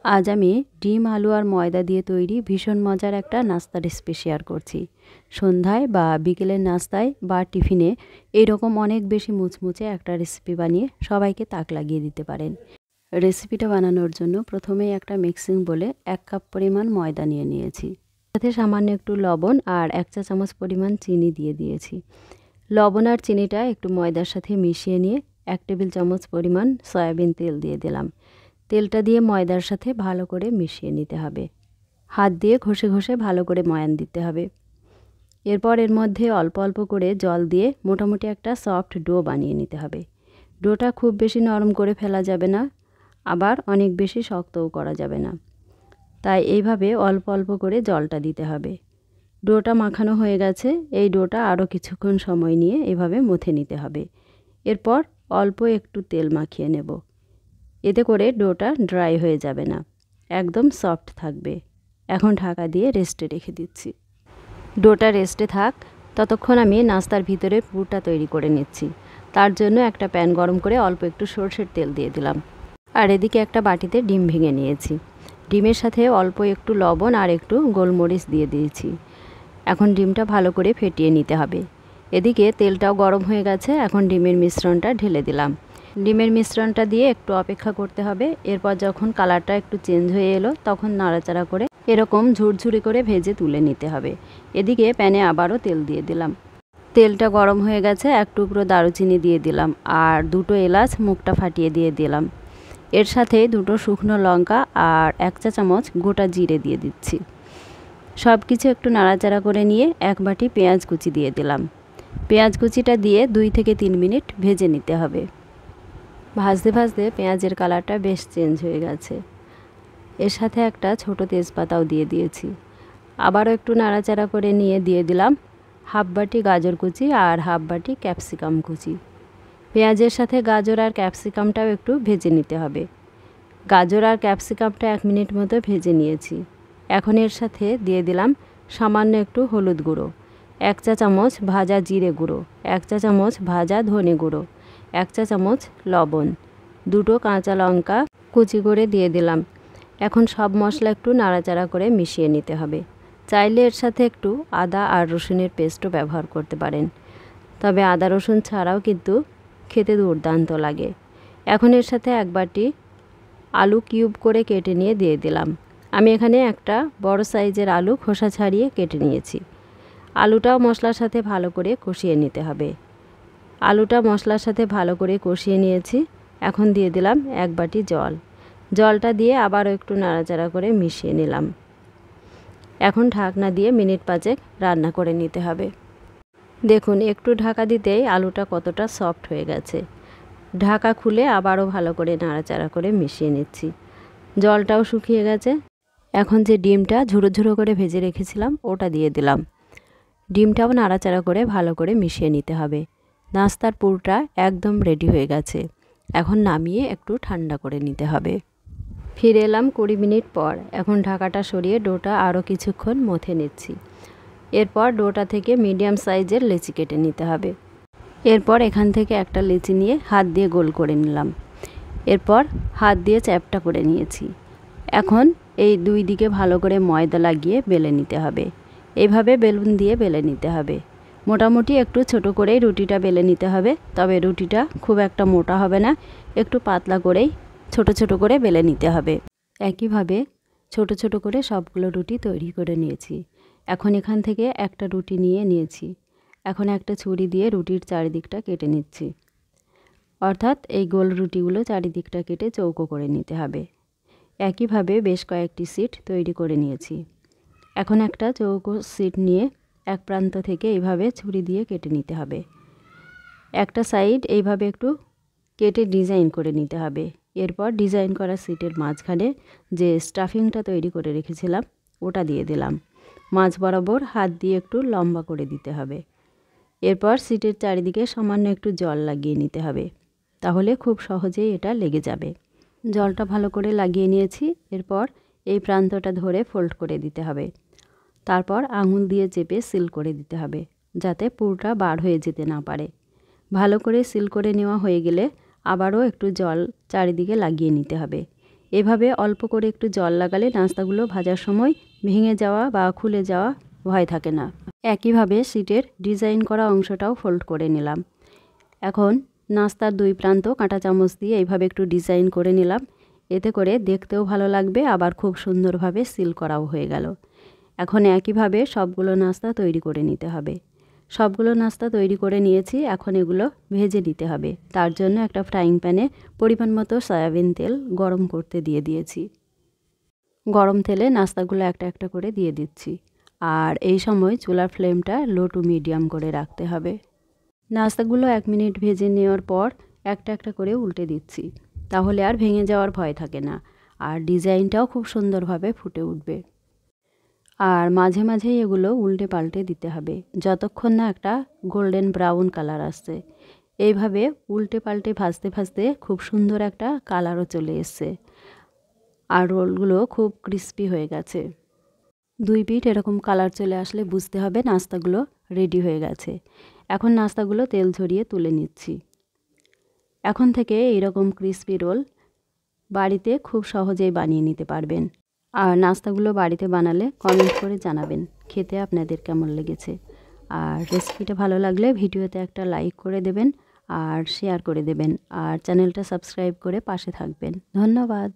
আজ আমি ডিম আলু আর ময়দা দিয়ে তৈরি ভীষণ মজার একটা নাস্তা রেসিপি শেয়ার করছি। সন্ধ্যায় বা বিকেলের নাস্তায় বা টিফিনে এইরকম অনেক বেশি মুচমুচে একটা রেসিপি বানিয়ে সবাইকে তাক লাগিয়ে দিতে পারেন। রেসিপিটা বানানোর জন্য প্রথমেই একটা মিক্সিং বলে 1 কাপ পরিমাণ ময়দা নিয়ে নিয়েছি। সাথে সামান্য একটু লবণ আর 1 চা চামচ পরিমাণ চিনি দিয়ে দিয়েছি। লবণ আর চিনিটা একটু ময়দার সাথে মিশিয়ে নিয়ে 1 টেবিল চামচ পরিমাণ সয়াবিন তেল দিয়ে দিলাম। তেলটা দিয়ে ময়দার সাথে ভালো করে মিশিয়ে নিতে হবে। হাত দিয়ে ঘষে ঘষে ভালো করে ময়ান দিতে হবে। এরপর এর মধ্যে অল্প অল্প করে জল দিয়ে মোটামুটি একটা সফট ডো বানিয়ে নিতে হবে। ডোটা খুব বেশি নরম করে ফেলা যাবে না, আবার অনেক বেশি শক্তও করা যাবে না। তাই এইভাবে অল্প অল্প করে জলটা দিতে হবে। ডোটা মাখানো হয়ে গেছে। এই ডোটা আরও কিছুক্ষণ সময় নিয়ে এভাবে মথে নিতে হবে। এরপর অল্প একটু তেল মাখিয়ে নেব। এতে করে ডোটা ড্রাই হয়ে যাবে না, একদম সফট থাকবে। এখন ঢাকা দিয়ে রেস্টে রেখে দিচ্ছি। ডোটা রেস্টে থাক, ততক্ষণ আমি নাস্তার ভিতরে পুরটা তৈরি করে নিচ্ছি। তার জন্য একটা প্যান গরম করে অল্প একটু সরষের তেল দিয়ে দিলাম। আর এদিকে একটা বাটিতে ডিম ভেঙে নিয়েছি। ডিমের সাথে অল্প একটু লবণ আর একটু গোলমরিচ দিয়ে দিয়েছি। এখন ডিমটা ভালো করে ফেটিয়ে নিতে হবে। এদিকে তেলটাও গরম হয়ে গেছে। এখন ডিমের মিশ্রণটা ঢেলে দিলাম। ডিমের মিশ্রণটা দিয়ে একটু অপেক্ষা করতে হবে। এরপর যখন কালারটা একটু চেঞ্জ হয়ে এলো তখন নাড়াচাড়া করে এরকম ঝুরঝুরি করে ভেজে তুলে নিতে হবে। এদিকে প্যানে আবারও তেল দিয়ে দিলাম। তেলটা গরম হয়ে গেছে। 1 টুকরো দারুচিনি দিয়ে দিলাম আর 2টো এলাচ মুখটা ফাটিয়ে দিয়ে দিলাম। এর সাথে 2টো শুকনো লঙ্কা আর 1 চা চামচ গোটা জিরে দিয়ে দিচ্ছি। সব কিছু একটু নাড়াচাড়া করে নিয়ে 1 বাটি পেঁয়াজ কুচি দিয়ে দিলাম। পেঁয়াজ কুচিটা দিয়ে 2 থেকে 3 মিনিট ভেজে নিতে হবে। ভাজতে ভাজতে পেঁয়াজের কালারটা বেশ চেঞ্জ হয়ে গেছে। এর সাথে একটা ছোট তেজপাতাও দিয়ে দিয়েছি। আবারও একটু নাড়াচাড়া করে নিয়ে দিয়ে দিলাম হাফ বাটি গাজর কুচি আর হাফ বাটি ক্যাপসিকাম কুচি। পেঁয়াজের সাথে গাজর আর ক্যাপসিকামটাও একটু ভেজে নিতে হবে। গাজর আর ক্যাপসিকামটা 1 মিনিট মতো ভেজে নিয়েছি। এখন এর সাথে দিয়ে দিলাম সামান্য একটু হলুদ গুঁড়ো, 1 চা চামচ ভাজা জিরে গুঁড়ো, 1 চা চামচ ভাজা ধনে গুঁড়ো, 1 চা চামচ লবণ, 2টো কাঁচা লঙ্কা কুচি করে দিয়ে দিলাম। এখন সব মশলা একটু নাড়াচাড়া করে মিশিয়ে নিতে হবে। চাইলে এর সাথে একটু আদা আর রসুনের পেস্টও ব্যবহার করতে পারেন, তবে আদা রসুন ছাড়াও কিন্তু খেতে দুর্দান্ত লাগে। এখন এর সাথে 1 বাটি আলু কিউব করে কেটে নিয়ে দিয়ে দিলাম। আমি এখানে একটা বড় সাইজের আলু খোসা ছাড়িয়ে কেটে নিয়েছি। আলুটাও মশলার সাথে ভালো করে কষিয়ে নিতে হবে। আলুটা মশলার সাথে ভালো করে কষিয়ে নিয়েছি। এখন দিয়ে দিলাম 1 বাটি জল। জলটা দিয়ে আবারও একটু নাড়াচাড়া করে মিশিয়ে নিলাম। এখন ঢাকনা দিয়ে মিনিট 5 রান্না করে নিতে হবে। দেখুন একটু ঢাকা দিতেই আলুটা কতটা সফট হয়ে গেছে। ঢাকা খুলে আবারও ভালো করে নাড়াচাড়া করে মিশিয়ে নিচ্ছি। জলটাও শুকিয়ে গেছে। এখন যে ডিমটা ঝুরো ঝুরো করে ভেজে রেখেছিলাম ওটা দিয়ে দিলাম। ডিমটাও নাড়াচাড়া করে ভালো করে মিশিয়ে নিতে হবে। নাস্তার পুরটা একদম রেডি হয়ে গেছে। এখন নামিয়ে একটু ঠান্ডা করে নিতে হবে। ফিরে এলাম 20 মিনিট পর। এখন ঢাকাটা সরিয়ে ডোটা আরও কিছুক্ষণ মথে নিচ্ছি। এরপর ডোটা থেকে মিডিয়াম সাইজের লেচি কেটে নিতে হবে। এরপর এখান থেকে একটা লেচি নিয়ে হাত দিয়ে গোল করে নিলাম। এরপর হাত দিয়ে চ্যাপটা করে নিয়েছি। এখন এই 2 দিকে ভালো করে ময়দা লাগিয়ে বেলে নিতে হবে। এইভাবে বেলুন দিয়ে বেলে নিতে হবে। মোটামুটি একটু ছোট করেই রুটিটা বেলে নিতে হবে, তবে রুটিটা খুব একটা মোটা হবে না, একটু পাতলা করেই ছোট ছোট করে বেলে নিতে হবে। একইভাবে ছোট ছোট করে সবগুলো রুটি তৈরি করে নিয়েছি। এখন এখান থেকে একটা রুটি নিয়েছি। এখন একটা ছুরি দিয়ে রুটির চারিদিকটা কেটে নিচ্ছি। অর্থাৎ এই গোল রুটিগুলো চারিদিকটা কেটে চৌকো করে নিতে হবে। একইভাবে বেশ কয়েকটি সিট তৈরি করে নিয়েছি। এখন একটা চৌকো সিট নিয়ে এক প্রান্ত থেকে এইভাবে ছুরি দিয়ে কেটে নিতে হবে। একটা সাইড এইভাবে একটু কেটে ডিজাইন করে নিতে হবে। এরপর ডিজাইন করা সিটের মাঝখানে যে স্টাফিংটা তৈরি করে রেখেছিলাম ওটা দিয়ে দিলাম। মাঝ বরাবর হাত দিয়ে একটু লম্বা করে দিতে হবে। এরপর সিটের চারিদিকে সামান্য একটু জল লাগিয়ে নিতে হবে, তাহলে খুব সহজেই এটা লেগে যাবে। জলটা ভালো করে লাগিয়ে নিয়েছি। এরপর এই প্রান্তটা ধরে ফোল্ড করে দিতে হবে। তারপর আঙুল দিয়ে চেপে সিল করে দিতে হবে, যাতে পুরটা বার হয়ে যেতে না পারে। ভালো করে সিল করে নেওয়া হয়ে গেলে আবারও একটু জল চারিদিকে লাগিয়ে নিতে হবে। এভাবে অল্প করে একটু জল লাগালে নাস্তাগুলো ভাজার সময় ভেঙে যাওয়া বা খুলে যাওয়া ভয় থাকে না। একইভাবে শিটের ডিজাইন করা অংশটাও ফোল্ড করে নিলাম। এখন নাস্তার দুই প্রান্ত কাঁটা চামচ দিয়ে এইভাবে একটু ডিজাইন করে নিলাম। এতে করে দেখতেও ভালো লাগবে, আবার খুব সুন্দরভাবে সিল করাও হয়ে গেল। এখন একইভাবে সবগুলো নাস্তা তৈরি করে নিতে হবে। সবগুলো নাস্তা তৈরি করে নিয়েছি, এখন এগুলো ভেজে নিতে হবে। তার জন্য একটা ফ্রাইং প্যানে পরিমাণ মতো সয়াবিন তেল গরম করতে দিয়ে দিয়েছি। গরম তেলে নাস্তাগুলো একটা একটা করে দিয়ে দিচ্ছি। আর এই সময় চুলার ফ্লেমটা লো টু মিডিয়াম করে রাখতে হবে। নাস্তাগুলো 1 মিনিট ভেজে নেওয়ার পর একটা একটা করে উল্টে দিচ্ছি, তাহলে আর ভেঙে যাওয়ার ভয় থাকে না, আর ডিজাইনটাও খুব সুন্দরভাবে ফুটে উঠবে। আর মাঝে মাঝেই এগুলো উল্টে পাল্টে দিতে হবে যতক্ষণ না একটা গোল্ডেন ব্রাউন কালার আসছে। এইভাবে উল্টে পাল্টে ভাজতে ভাজতে খুব সুন্দর একটা কালারও চলে এসছে, আর রোলগুলো খুব ক্রিস্পি হয়ে গেছে। 2 পিঠ এরকম কালার চলে আসলে বুঝতে হবে নাস্তাগুলো রেডি হয়ে গেছে। এখন নাস্তাগুলো তেল ঝরিয়ে তুলে নিচ্ছি। এখন থেকে এইরকম ক্রিস্পি রোল বাড়িতে খুব সহজেই বানিয়ে নিতে পারবেন। আর নাস্তাগুলো বাড়িতে বানালে কমেন্ট করে জানাবেন খেতে আপনাদের কেমন লেগেছে। আর রেসিপিটা ভালো লাগলে ভিডিওতে একটা লাইক করে দেবেন আর শেয়ার করে দেবেন, আর চ্যানেলটা সাবস্ক্রাইব করে পাশে থাকবেন। ধন্যবাদ।